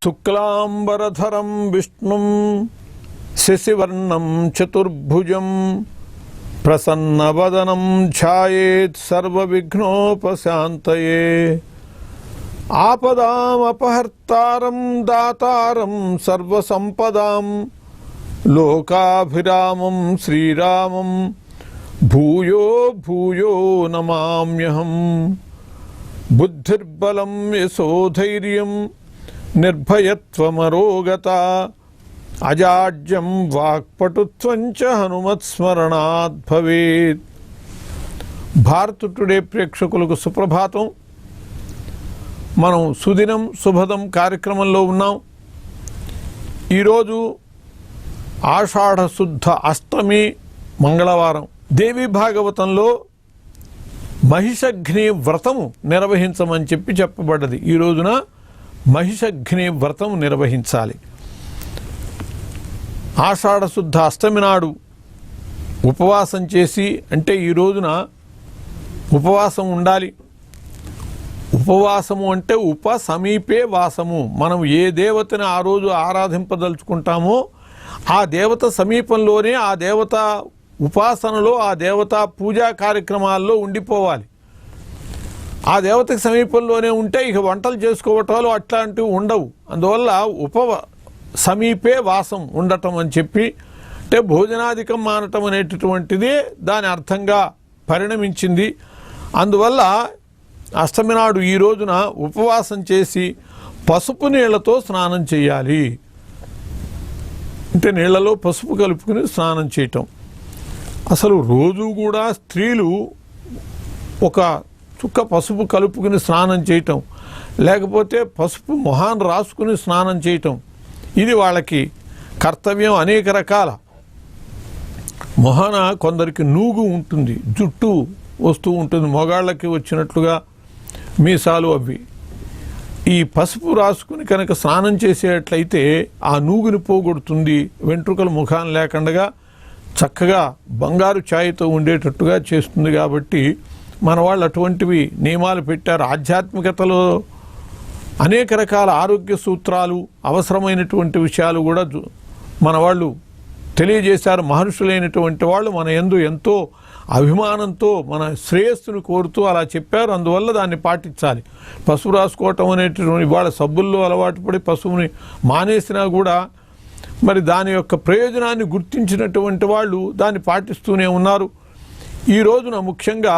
శుక్లాంబరధరం విష్ణుం శశివర్ణం చతుర్భుజం ప్రసన్నవదనం ఛాయేత్ సర్వవిఘ్నోపశాంతయే ఆపదామపహర్తారం దాతారం సర్వసంపదాం లోకాభిరామం శ్రీరామం భూయో భూయో నమామ్యహం. బుద్ధిర్బలం యశోధైర్యం నిర్భయత్వమరోగత అజాడ్యం వాక్పటుత్వంచ హనుమత్స్మరణాత్ భవేత్. భారత్ టుడే ప్రేక్షకులకు సుప్రభాతం. మనం సుదినం శుభదం కార్యక్రమంలో ఉన్నాం. ఈరోజు ఆషాఢ శుద్ధ అష్టమి మంగళవారం. దేవి భాగవతంలో మహిషగ్ని వ్రతము నిర్వహించమని చెప్పబడ్డది. ఈ రోజున మహిషగ్ని వ్రతం నిర్వహించాలి. ఆషాఢ శుద్ధ అష్టమి నాడు ఉపవాసం చేసి, అంటే ఈ రోజున ఉపవాసం ఉండాలి. ఉపవాసము అంటే ఉప సమీపే వాసము. మనం ఏ దేవతని ఆ రోజు ఆరాధింపదలుచుకుంటామో ఆ దేవత సమీపంలోనే, ఆ దేవత ఉపాసనలో, ఆ దేవత పూజా కార్యక్రమాల్లో ఉండిపోవాలి. ఆ దేవతకి సమీపంలోనే ఉంటే ఇక వంటలు చేసుకోవటాలు అట్లాంటివి ఉండవు. అందువల్ల సమీపే వాసం ఉండటం అని చెప్పి, అంటే భోజనాధికం మానటం అనేటటువంటిది దాని అర్థంగా పరిణమించింది. అందువల్ల అష్టమి నాడు ఈ రోజున ఉపవాసం చేసి పసుపు నీళ్లతో స్నానం చేయాలి. అంటే నీళ్లలో పసుపు కలుపుకుని స్నానం చేయటం. అసలు రోజు కూడా స్త్రీలు ఒక చుక్క పసుపు కలుపుకుని స్నానం చేయటం, లేకపోతే పసుపు మొహాన్ని రాసుకుని స్నానం చేయటం, ఇది వాళ్ళకి కర్తవ్యం. అనేక రకాల మొహాన కొందరికి నూగు ఉంటుంది, జుట్టు వస్తూ ఉంటుంది, మొగాళ్ళకి వచ్చినట్లుగా మీసాలు అవి. ఈ పసుపు రాసుకుని కనుక స్నానం చేసేట్లయితే ఆ నూగుని పోగొడుతుంది, వెంట్రుకలు ముఖాన్ని లేకుండా చక్కగా బంగారు ఛాయతో ఉండేటట్టుగా చేస్తుంది. కాబట్టి మన వాళ్ళు అటువంటివి నియమాలు పెట్టారు. ఆధ్యాత్మికతలో అనేక రకాల ఆరోగ్య సూత్రాలు, అవసరమైనటువంటి విషయాలు కూడా మన వాళ్ళు తెలియజేశారు. మహర్షులైనటువంటి వాళ్ళు మన యందు ఎంతో అభిమానంతో మన శ్రేయస్సును కోరుతూ అలా చెప్పారు. అందువల్ల దాన్ని పాటించాలి. పసుపు రాసుకోవటం అనేటువంటి వాళ్ళ సబ్బుల్లో అలవాటు పడి పసుపుని మానేసినా కూడా మరి దాని యొక్క ప్రయోజనాన్ని గుర్తించినటువంటి వాళ్ళు దాన్ని పాటిస్తూనే ఉన్నారు. ఈ రోజున ముఖ్యంగా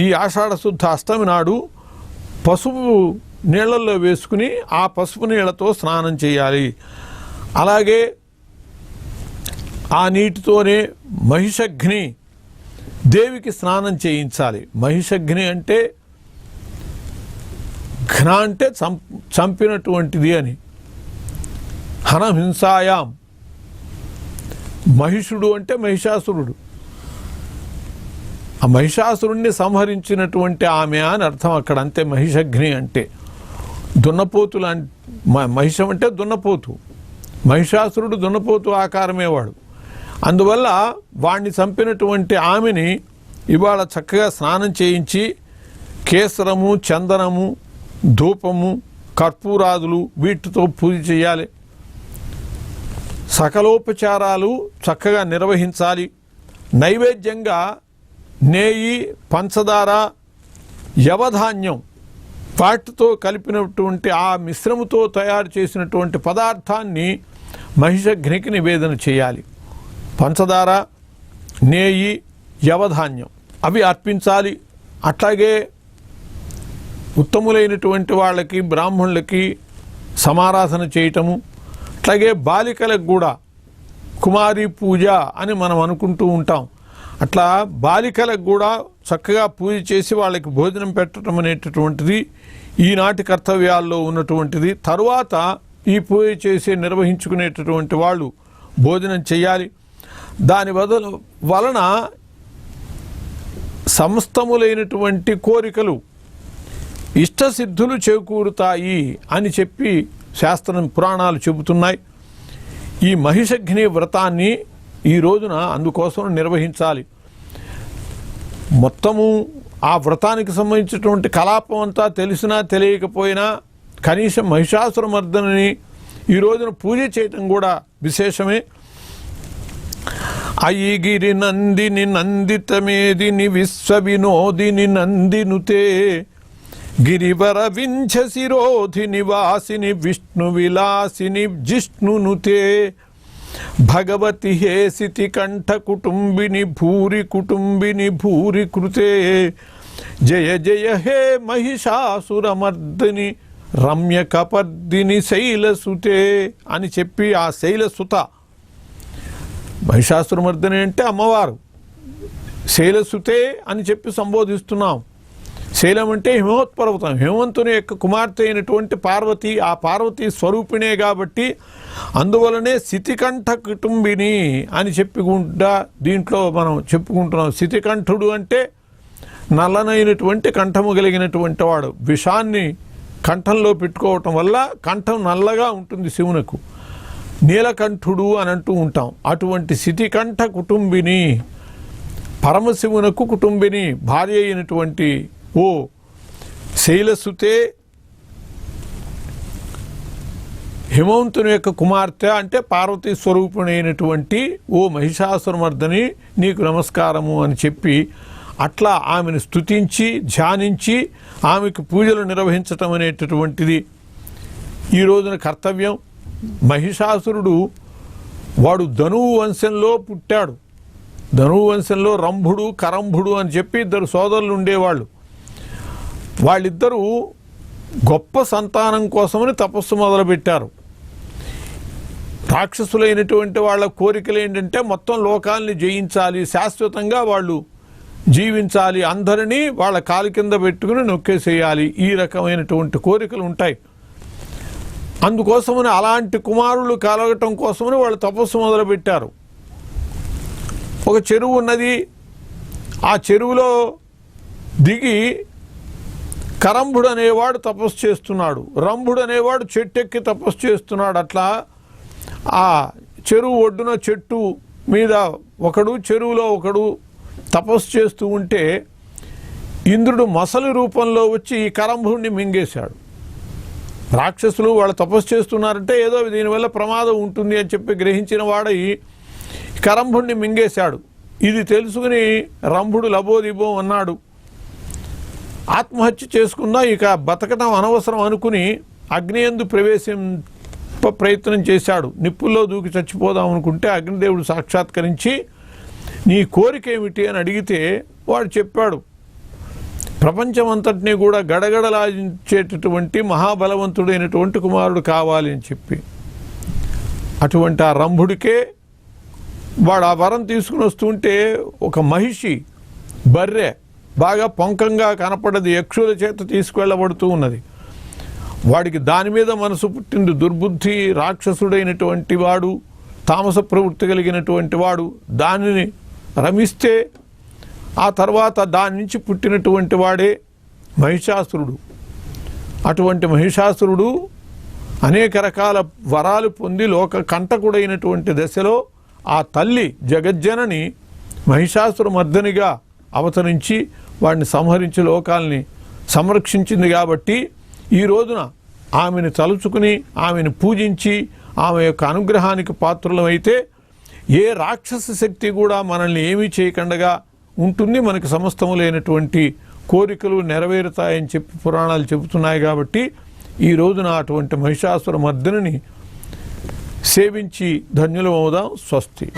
ఈ ఆషాఢ శుద్ధ అష్టమి నాడు పసుపు నీళ్లలో వేసుకుని ఆ పసుపు నీళ్లతో స్నానం చేయాలి. అలాగే ఆ నీటితోనే మహిషగ్ని దేవికి స్నానం చేయించాలి. మహిషగ్ని అంటే ఘ్న అంటే చంపినటువంటిది అని. హనహింసాయాం, మహిషుడు అంటే మహిషాసురుడు, ఆ మహిషాసురుణ్ణి సంహరించినటువంటి ఆమె అని అర్థం అక్కడ. అంతే మహిషగ్ని అంటే. దున్నపోతులు మహిషం అంటే దున్నపోతు, మహిషాసురుడు దున్నపోతు ఆకారమే వాడు. అందువల్ల వాణ్ణి చంపినటువంటి ఆమెని ఇవాళ చక్కగా స్నానం చేయించి కేసరము, చందనము, ధూపము, కర్పూరాదులు వీటితో పూజ చేయాలి. సకలోపచారాలు చక్కగా నిర్వహించాలి. నైవేద్యంగా నేయి, పంచదార, యవధాన్యం వాటితో కలిపినటువంటి ఆ మిశ్రమతో తయారు చేసినటువంటి పదార్థాన్ని మహిషగ్నికి నివేదన చేయాలి. పంచదార, నేయి, యవధాన్యం అవి అర్పించాలి. అట్లాగే ఉత్తములైనటువంటి వాళ్ళకి, బ్రాహ్మణులకి సమారాధన చేయటము. అట్లాగే బాలికలకు కూడా కుమారి పూజ అని మనం అనుకుంటూ ఉంటాం. అట్లా బాలికలకు కూడా చక్కగా పూజ చేసి వాళ్ళకి భోజనం పెట్టడం అనేటటువంటిది ఈనాటి కర్తవ్యాల్లో ఉన్నటువంటిది. తరువాత ఈ పూజ చేసి నిర్వహించుకునేటటువంటి వాళ్ళు భోజనం చేయాలి. దాని వలన సమస్తములైనటువంటి కోరికలు, ఇష్టసిద్ధులు చేకూరుతాయి అని చెప్పి శాస్త్రం, పురాణాలు చెబుతున్నాయి. ఈ మహిషగ్ని వ్రతాన్ని ఈ రోజున అందుకోసం నిర్వహించాలి. మొత్తము ఆ వ్రతానికి సంబంధించినటువంటి కలాపం అంతా తెలిసినా తెలియకపోయినా కనీసం మహిషాసురమర్దనని ఈ రోజున పూజ చేయటం కూడా విశేషమే. అయిగిరి నందిని నందితమేదిని విశ్వ వినోదిని నందినుతే గిరివర వింఛ శిరోధి నివాసిని విష్ణు విలాసిని జిష్ణునుతే భగవతి హేసితి కంఠ కుటుంబిని భూరి కృతే జయ జయ హే మహిషాసురమర్దిని రమ్య కపర్దిని శైలసుతే అని చెప్పి ఆ శైలసుత, మహిషాసురమర్దిని అంటే అమ్మవారు, శైలసుతే అని చెప్పి సంబోధిస్తున్నాం. శైలం అంటే హిమవత్పర్వతం, హిమవంతుని యొక్క కుమార్తె అయినటువంటి పార్వతి, ఆ పార్వతీ స్వరూపిణే కాబట్టి అందువలనే శితికంఠ కుటుంబిని అని చెప్పుకుంటా దీంట్లో మనం చెప్పుకుంటున్నాం. శితికంఠుడు అంటే నల్లనైనటువంటి కంఠము కలిగినటువంటి వాడు. విషాన్ని కంఠంలో పెట్టుకోవటం వల్ల కంఠం నల్లగా ఉంటుంది శివునకు, నీలకంఠుడు అని అంటూ ఉంటాం. అటువంటి శితికంఠ కుటుంబిని, పరమశివునకు కుటుంబిని భార్య అయినటువంటి ఓ శైలసుతే, హిమవంతుని యొక్క కుమార్తె అంటే పార్వతీ స్వరూపుణైనటువంటి ఓ మహిషాసురమర్దిని నీకు నమస్కారము అని చెప్పి అట్లా ఆమెను స్తుతించి ధ్యానించి ఆమెకు పూజలు నిర్వహించటం అనేటటువంటిది ఈ రోజున కర్తవ్యం. మహిషాసురుడు వాడు ధనువు వంశంలో పుట్టాడు. ధనువు వంశంలో రంభుడు కరంభుడు అని చెప్పి ఇద్దరు సోదరులు ఉండేవాళ్ళు. వాళ్ళిద్దరూ గొప్ప సంతానం కోసమని తపస్సు మొదలుపెట్టారు. రాక్షసులైనటువంటి వాళ్ళ కోరికలు ఏంటంటే మొత్తం లోకాల్ని జయించాలి, శాశ్వతంగా వాళ్ళు జీవించాలి, అందరినీ వాళ్ళ కాలు కింద పెట్టుకుని నొక్కేసేయాలి, ఈ రకమైనటువంటి కోరికలు ఉంటాయి. అందుకోసమని అలాంటి కుమారులు కలగటం కోసమని వాళ్ళు తపస్సు మొదలుపెట్టారు. ఒక చెరువు ఉన్నది, ఆ చెరువులో దిగి కరంభుడు అనేవాడు తపస్సు చేస్తున్నాడు, రంభుడు అనేవాడు చెట్టెక్కి తపస్సు చేస్తున్నాడు. అట్లా ఆ చెరువు ఒడ్డున చెట్టు మీద ఒకడు, చెరువులో ఒకడు తపస్సు చేస్తూ ఉంటే ఇంద్రుడు మొసలి రూపంలో వచ్చి ఈ కరంభుడిని మింగేశాడు. రాక్షసులు వాళ్ళు తపస్సు చేస్తున్నారంటే ఏదో దీనివల్ల ప్రమాదం ఉంటుంది అని చెప్పి గ్రహించిన వాడై కరంభుడిని మింగేశాడు. ఇది తెలుసుకుని రంభుడు లబోదిబో అన్నాడు. ఆత్మహత్య చేసుకున్నా ఇక బతకటం అనవసరం అనుకుని అగ్నియందు ప్రయత్నం చేశాడు. నిప్పుల్లో దూకి చచ్చిపోదాం అనుకుంటే అగ్నిదేవుడు సాక్షాత్కరించి నీ కోరిక ఏమిటి అని అడిగితే వాడు చెప్పాడు, ప్రపంచమంతటినీ కూడా గడగడలాడించేటటువంటి మహాబలవంతుడైనటువంటి కుమారుడు కావాలి అని చెప్పి. అటువంటి ఆ రంభుడికే వాడు ఆ వరం తీసుకుని వస్తుంటే ఒక మహిషి బర్రె బాగా పొంకంగా కనపడది యక్షుల చేత తీసుకువెళ్ళబడుతూ ఉన్నది. వాడికి దాని మీద మనసు పుట్టింది. దుర్బుద్ధి రాక్షసుడైనటువంటి వాడు, తామస ప్రవృత్తి కలిగినటువంటి వాడు దానిని రమిస్తే ఆ తర్వాత దాని నుంచి పుట్టినటువంటి వాడే మహిషాసురుడు. అటువంటి మహిషాసురుడు అనేక రకాల వరాలు పొంది లోక కంటకుడైనటువంటి దశలో ఆ తల్లి జగజ్జనని మహిషాసురమర్దినిగా అవతరించి వాడిని సంహరించి లోకాల్ని సంరక్షించింది. కాబట్టి ఈ రోజున ఆమెను తలుచుకుని ఆమెను పూజించి ఆమె యొక్క అనుగ్రహానికి పాత్రులమైతే ఏ రాక్షస శక్తి కూడా మనల్ని ఏమీ చేయకుండా ఉంటుంది. మనకి సమస్తములైనటువంటి కోరికలు నెరవేరుతాయని చెప్పి పురాణాలు చెబుతున్నాయి. కాబట్టి ఈ రోజున అటువంటి మహిషాసురమర్దిని సేవించి ధన్యులమవుదాం. స్వస్తి.